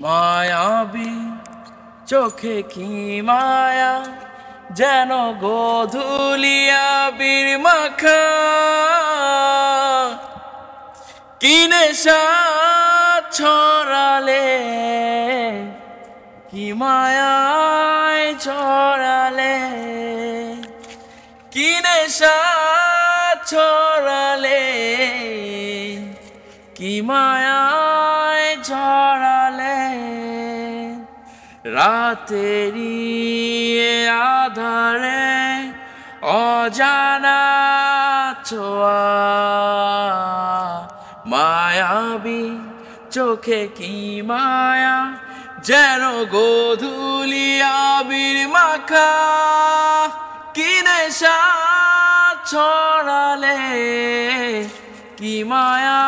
মায়াবী চোখে কি মায়া, যেন গোধূলিয়া বীর মাখা। কি নেশা ছড়ালে, কি মায়ায় ছড়ালে, কি নেশা ছড়ালে, কি মায়ায় ছড়ালে। রাতেরি আধারে অজানা ছোঁয়া, মায়াবী চোখে কি মায়া, যেন গোধূলিয়া বীর মাখা। কি নেশা ছড়ালে, কি মায়া